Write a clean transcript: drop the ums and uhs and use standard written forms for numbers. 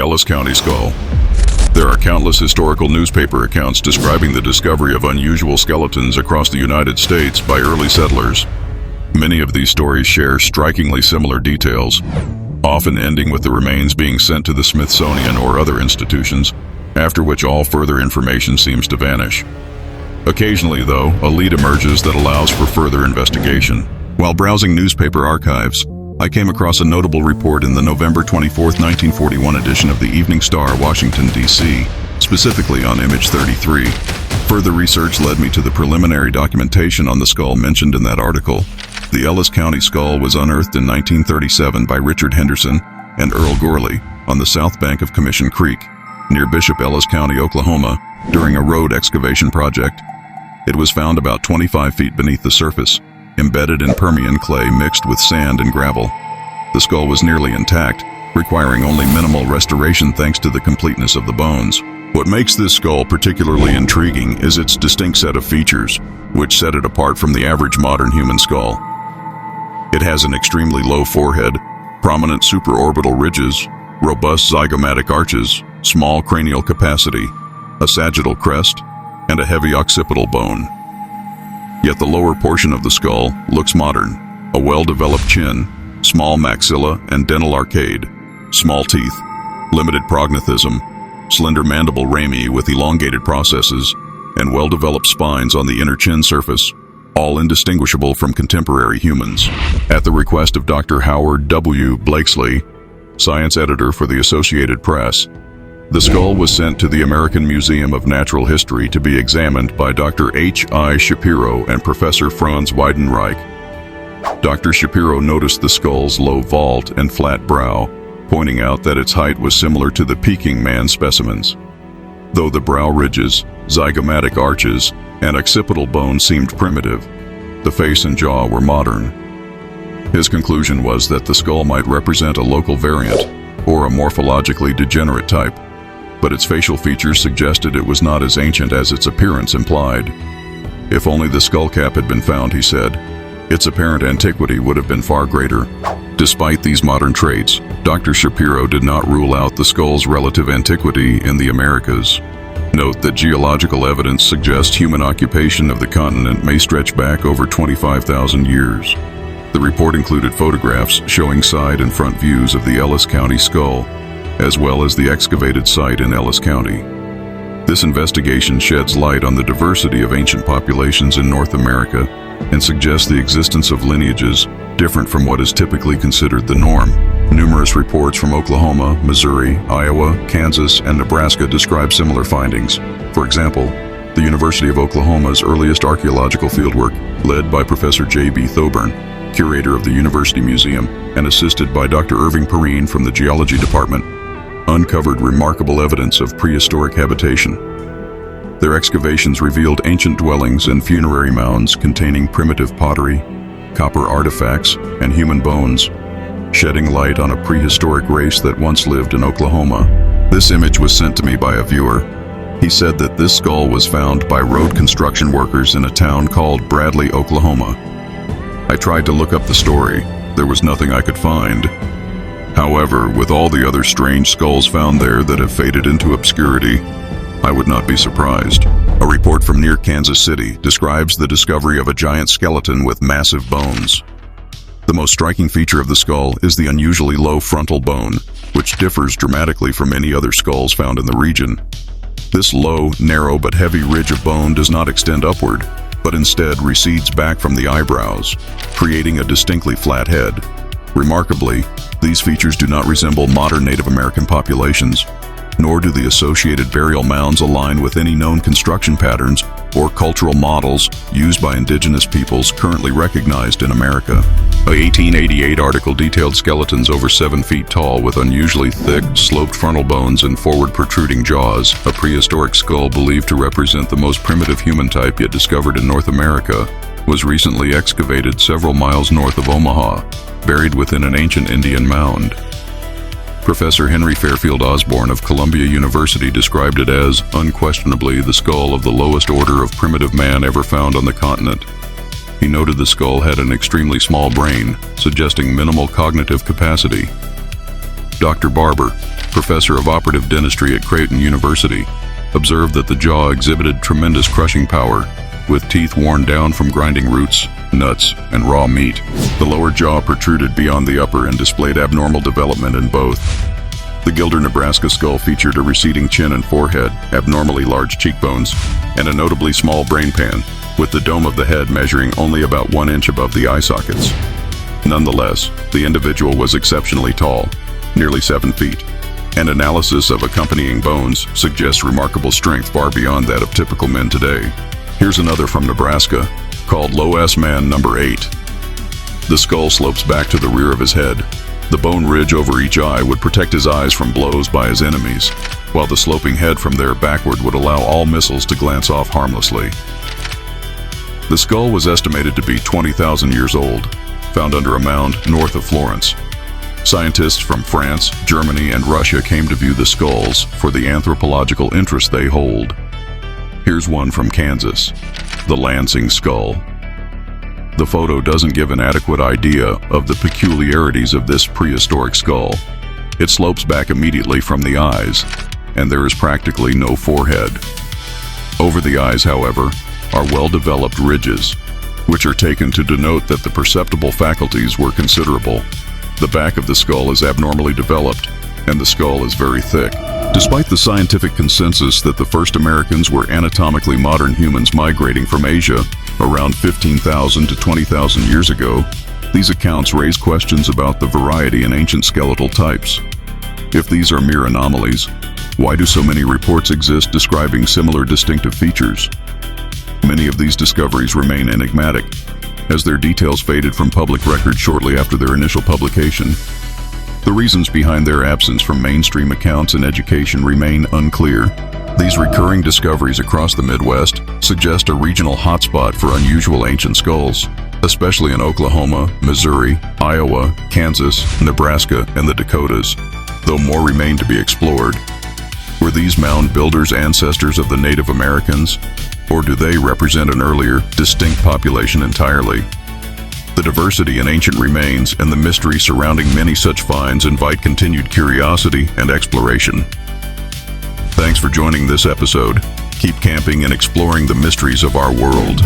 Ellis County Skull. There are countless historical newspaper accounts describing the discovery of unusual skeletons across the United States by early settlers. Many of these stories share strikingly similar details, often ending with the remains being sent to the Smithsonian or other institutions, after which all further information seems to vanish. Occasionally, though, a lead emerges that allows for further investigation. While browsing newspaper archives, I came across a notable report in the November 24, 1941 edition of the Evening Star, Washington, D.C., specifically on image 33. Further research led me to the preliminary documentation on the skull mentioned in that article. The Ellis County Skull was unearthed in 1937 by Richard Henderson and Earl Gorley on the south bank of Commission Creek, near Bishop Ellis County, Oklahoma, during a road excavation project. It was found about 25 feet beneath the surface, embedded in Permian clay mixed with sand and gravel. The skull was nearly intact, requiring only minimal restoration thanks to the completeness of the bones. What makes this skull particularly intriguing is its distinct set of features, which set it apart from the average modern human skull. It has an extremely low forehead, prominent supraorbital ridges, robust zygomatic arches, small cranial capacity, a sagittal crest, and a heavy occipital bone. Yet the lower portion of the skull looks modern, a well-developed chin, small maxilla and dental arcade, small teeth, limited prognathism, slender mandible rami with elongated processes, and well-developed spines on the inner chin surface, all indistinguishable from contemporary humans. At the request of Dr. Howard W. Blakesley, science editor for the Associated Press, the skull was sent to the American Museum of Natural History to be examined by Dr. H.I. Shapiro and Professor Franz Weidenreich. Dr. Shapiro noticed the skull's low vault and flat brow, pointing out that its height was similar to the Peking man specimens. Though the brow ridges, zygomatic arches, and occipital bone seemed primitive, the face and jaw were modern. His conclusion was that the skull might represent a local variant or a morphologically degenerate type, but its facial features suggested it was not as ancient as its appearance implied. If only the skull cap had been found, he said, its apparent antiquity would have been far greater. Despite these modern traits, Dr. Shapiro did not rule out the skull's relative antiquity in the Americas. Note that geological evidence suggests human occupation of the continent may stretch back over 25,000 years. The report included photographs showing side and front views of the Ellis County Skull, as well as the excavated site in Ellis County. This investigation sheds light on the diversity of ancient populations in North America and suggests the existence of lineages different from what is typically considered the norm. Numerous reports from Oklahoma, Missouri, Iowa, Kansas, and Nebraska describe similar findings. For example, the University of Oklahoma's earliest archaeological fieldwork, led by Professor J.B. Thoburn, curator of the University Museum, and assisted by Dr. Irving Perrine from the Geology Department, uncovered remarkable evidence of prehistoric habitation. Their excavations revealed ancient dwellings and funerary mounds containing primitive pottery, copper artifacts, and human bones, shedding light on a prehistoric race that once lived in Oklahoma. This image was sent to me by a viewer. He said that this skull was found by road construction workers in a town called Bradley, Oklahoma. I tried to look up the story. There was nothing I could find. However, with all the other strange skulls found there that have faded into obscurity, I would not be surprised. A report from near Kansas City describes the discovery of a giant skeleton with massive bones. The most striking feature of the skull is the unusually low frontal bone, which differs dramatically from any other skulls found in the region. This low, narrow, but heavy ridge of bone does not extend upward, but instead recedes back from the eyebrows, creating a distinctly flat head. Remarkably, these features do not resemble modern Native American populations, nor do the associated burial mounds align with any known construction patterns or cultural models used by indigenous peoples currently recognized in America. A 1888 article detailed skeletons over 7 feet tall with unusually thick, sloped frontal bones and forward protruding jaws, a prehistoric skull believed to represent the most primitive human type yet discovered in North America, was recently excavated several miles north of Omaha, buried within an ancient Indian mound. Professor Henry Fairfield Osborne of Columbia University described it as unquestionably the skull of the lowest order of primitive man ever found on the continent. He noted the skull had an extremely small brain, suggesting minimal cognitive capacity. Dr. Barber, professor of operative dentistry at Creighton University, observed that the jaw exhibited tremendous crushing power, with teeth worn down from grinding roots, nuts, and raw meat. The lower jaw protruded beyond the upper and displayed abnormal development in both. The Gilder, Nebraska skull featured a receding chin and forehead, abnormally large cheekbones, and a notably small brain pan, with the dome of the head measuring only about 1 inch above the eye sockets. Nonetheless, the individual was exceptionally tall, nearly 7 feet, and analysis of accompanying bones suggests remarkable strength far beyond that of typical men today. Here's another from Nebraska, called Low S Man Number 8. The skull slopes back to the rear of his head. The bone ridge over each eye would protect his eyes from blows by his enemies, while the sloping head from there backward would allow all missiles to glance off harmlessly. The skull was estimated to be 20,000 years old, found under a mound north of Florence. Scientists from France, Germany, and Russia came to view the skulls for the anthropological interest they hold. Here's one from Kansas, the Lansing skull. The photo doesn't give an adequate idea of the peculiarities of this prehistoric skull. It slopes back immediately from the eyes, and there is practically no forehead. Over the eyes, however, are well-developed ridges, which are taken to denote that the perceptible faculties were considerable. The back of the skull is abnormally developed, and the skull is very thick. Despite the scientific consensus that the first Americans were anatomically modern humans migrating from Asia around 15,000 to 20,000 years ago, these accounts raise questions about the variety in ancient skeletal types. If these are mere anomalies, why do so many reports exist describing similar distinctive features? Many of these discoveries remain enigmatic, as their details faded from public record shortly after their initial publication. The reasons behind their absence from mainstream accounts and education remain unclear. These recurring discoveries across the Midwest suggest a regional hotspot for unusual ancient skulls, especially in Oklahoma, Missouri, Iowa, Kansas, Nebraska, and the Dakotas, though more remain to be explored. Were these mound builders ancestors of the Native Americans, or do they represent an earlier, distinct population entirely? The diversity in ancient remains and the mystery surrounding many such finds invite continued curiosity and exploration. Thanks for joining this episode. Keep camping and exploring the mysteries of our world.